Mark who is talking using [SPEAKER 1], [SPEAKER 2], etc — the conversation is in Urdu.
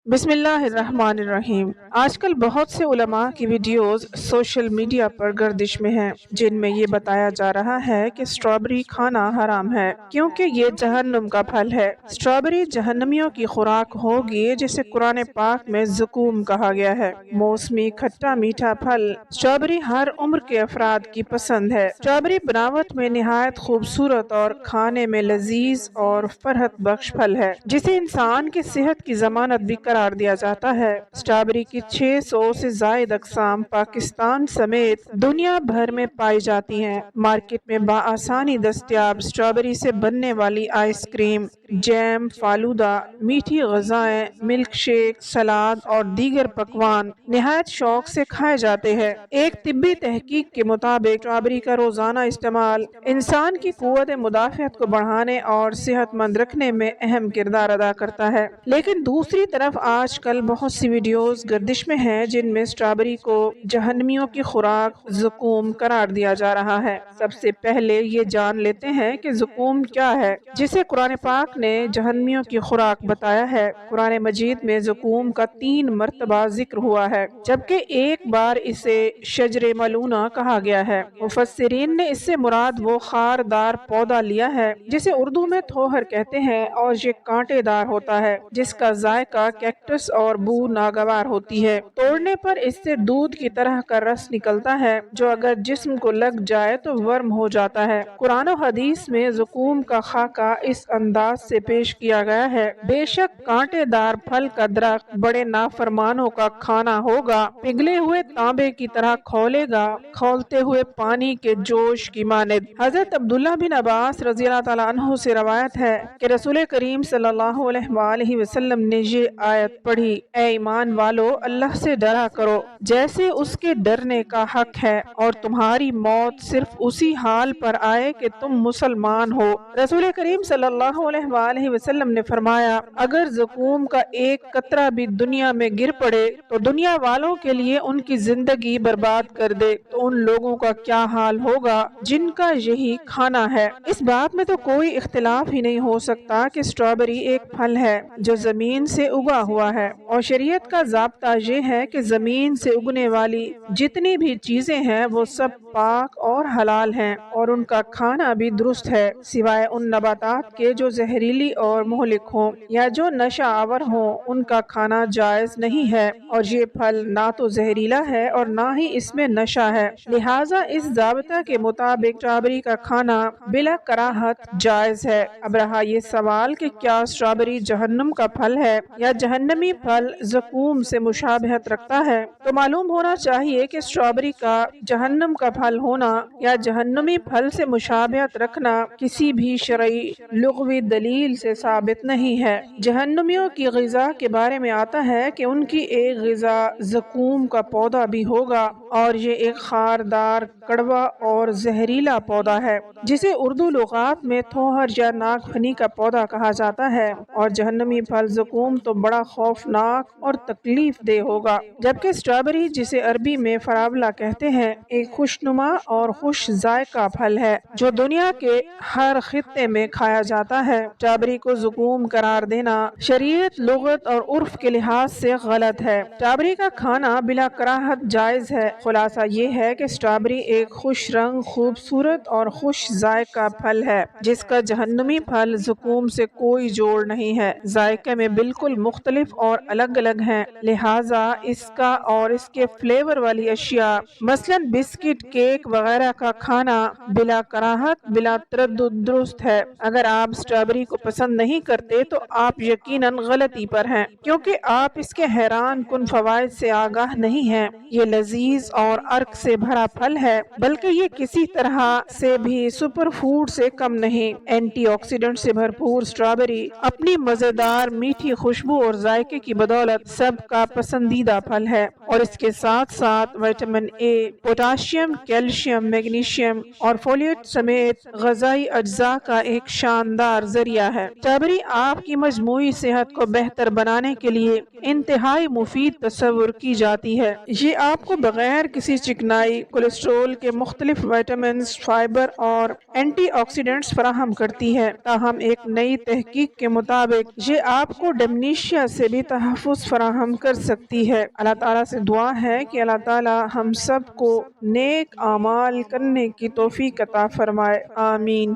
[SPEAKER 1] بسم اللہ الرحمن الرحیم۔ آج کل بہت سے علماء کی ویڈیوز سوشل میڈیا پر گردش میں ہیں جن میں یہ بتایا جا رہا ہے کہ اسٹرابری کھانا حرام ہے کیونکہ یہ جہنم کا پھل ہے۔ اسٹرابری جہنمیوں کی خوراک ہوگی جسے قرآن پاک میں زقوم کہا گیا ہے۔ موسمی کھٹا میٹھا پھل اسٹرابری ہر عمر کے افراد کی پسند ہے۔ اسٹرابری بناوٹ میں نہایت خوبصورت اور کھانے میں لذیذ اور فرحت بخش پھل ہے جسے انسان کی صحت کی ضمانت بھی قرار دیا جاتا ہے۔ اسٹرابری کی 600 سے زائد اقسام پاکستان سمیت دنیا بھر میں پائی جاتی ہیں۔ مارکیٹ میں بآسانی دستیاب اسٹرابری سے بننے والی آئس کریم، جیم، فالودہ، میٹھی غذائیں، ملک شیک، سلاد اور دیگر پکوان نہایت شوق سے کھائے جاتے ہیں۔ ایک طبی تحقیق کے مطابق اسٹرابری کا روزانہ استعمال انسان کی قوت مدافعت کو بڑھانے اور صحت مند رکھنے میں اہم کردار ادا کرتا ہے۔ لیکن دوسری طرف آج کل بہت سی ویڈیوز گردش میں ہیں جن میں اسٹرابری کو جہنمیوں کی خوراک زقوم قرار دیا جا رہا ہے۔ سب سے پہلے یہ جان لیتے ہیں کہ زقوم کیا ہے جسے قرآن پاک نے جہنمیوں کی خوراک بتایا ہے۔ قرآن مجید میں زقوم کا 3 مرتبہ ذکر ہوا ہے جبکہ ایک بار اسے شجر ملعونہ کہا گیا ہے۔ مفسرین نے اس سے مراد وہ خاردار پودا لیا ہے جسے اردو میں تھوہر کہتے ہیں اور یہ کانٹے دار ہوتا ہے جس کا ذائقہ کیکٹس اور بو ناگوار ہوتی ہے۔ توڑنے پر اس سے دودھ کی طرح کا رس نکلتا ہے جو اگر جسم کو لگ جائے تو ورم ہو جاتا ہے۔ قرآن و حدیث میں زقوم کا خاکہ اس انداز سے پیش کیا گیا ہے: بے شک کانٹے دار پھل کا درخت بڑے نافرمانوں کا کھانا ہوگا، پگھلے ہوئے تانبے کی طرح کھولے گا، کھولتے ہوئے پانی کے جوش کی مانند۔ حضرت عبداللہ بن عباس رضی اللہ تعالیٰ عنہ سے روایت ہے کہ رسول کریم صلی اللہ علیہ وآلہ وسلم نے یہ آیت پڑھی: اے ایمان والو، اللہ سے ڈرا کرو جیسے اس کے ڈرنے کا حق ہے اور تمہاری موت صرف اسی حال پر آئے کہ تم مسلمان ہو۔ رسول کریم صلی اللہ علیہ وآلہ وسلم نے فرمایا: اگر زقوم کا ایک قطرہ بھی دنیا میں گر پڑے تو دنیا والوں کے لیے ان کی زندگی برباد کر دے تو ان لوگوں کا کیا حال ہوگا جن کا یہی کھانا ہے۔ اس بات میں تو کوئی اختلاف ہی نہیں ہو سکتا کہ اسٹرابری ایک پھل ہے جو زمین سے اگا ہوا ہے اور شریعت کا ضابطہ یہ ہے کہ زمین سے اگنے والی جتنی بھی چیزیں ہیں وہ سب پاک اور حلال ہیں اور ان کا کھانا بھی درست ہے سوائے ان نباتات کے جو زہریلی اور مہلک ہوں یا جو نشہ آور ہوں، ان کا کھانا جائز نہیں ہے، اور یہ پھل نہ تو زہریلا ہے اور نہ ہی اس میں نشہ ہے، لہٰذا اس ضابطہ کے مطابق اسٹرابری کا کھانا بلا کراہت جائز ہے۔ اب رہا یہ سوال کہ کیا اسٹرابری جہنم کا پھل ہے یا جہنمی پھل زقوم سے مشابہت رکھتا ہے، تو معلوم ہونا چاہیے کہ اسٹرابری کا جہنم کا پھل ہونا یا جہنمی پھل سے مشابہت رکھنا کسی بھی شرعی لغوی دلیل سے ثابت نہیں ہے۔ جہنمیوں کی غذا کے بارے میں آتا ہے کہ ان کی ایک غذا زقوم کا پودا بھی ہوگا اور یہ ایک خاردار، کڑوا اور زہریلا پودا ہے جسے اردو لغات میں تھوہر یا ناک پھنی کا پودا کہا جاتا ہے، اور جہنمی پھل زقوم تو بڑا خوفناک اور تکلیف دہ ہوگا، جبکہ اسٹرابری جسے عربی میں فراولہ کہتے ہیں ایک خوشنما اور خوش ذائقہ پھل ہے جو دنیا کے ہر خطے میں کھایا جاتا ہے۔ اسٹرابری کو زقوم قرار دینا شریعت، لغت اور عرف کے لحاظ سے غلط ہے۔ اسٹرابری کا کھانا بلا کراہت جائز ہے۔ خلاصہ یہ ہے کہ اسٹرابری ایک خوش رنگ، خوبصورت اور خوش ذائقہ پھل ہے جس کا جہنمی پھل زقوم سے کوئی جوڑ نہیں ہے، ذائقے میں بالکل مختلف اور الگ الگ ہیں، لہٰذا اس کا اور اس کے فلیور والی اشیاء مثلاً بسکٹ، کیک وغیرہ کا کھانا بلا کراہت، بلا تردد درست ہے۔ اگر آپ اسٹرابری کو پسند نہیں کرتے تو آپ یقیناً غلطی پر ہیں، کیونکہ آپ اس کے حیران کن فوائد سے آگاہ نہیں ہیں۔ یہ لذیذ اور ارق سے بھرا پھل ہے، بلکہ یہ کسی طرح سے بھی سپر فوڈ سے کم نہیں۔ اینٹی آکسیڈنٹ سے بھرپور اسٹرابری اپنی مزیدار میٹھی خوشبو اور ذائقے کی بدولت سب کا پسندیدہ پھل ہے، اور اس کے ساتھ ساتھ vitamin A, potassium, calcium, magnesium اور فولیٹ سمیت غذائی اجزاء کا ایک شاندار ذریعہ ہے۔ اسٹرابری آپ کی مجموعی صحت کو بہتر بنانے کے لیے انتہائی مفید تصور کی جاتی ہے۔ یہ آپ کو بغیر کسی چکنائی، کولیسٹرول کے مختلف وٹامنز، فائبر اور اینٹی آکسیڈنٹس فراہم کرتی ہے۔ تاہم ایک نئی تحقیق کے مطابق یہ آپ کو ڈیمنشیا سے بھی تحفظ فراہم کر سکتی ہے۔ اللہ تعالیٰ سے دعا ہے کہ اللہ تعالیٰ ہم سب کو نیک اعمال کرنے کی توفیق عطا فرمائے، آمین۔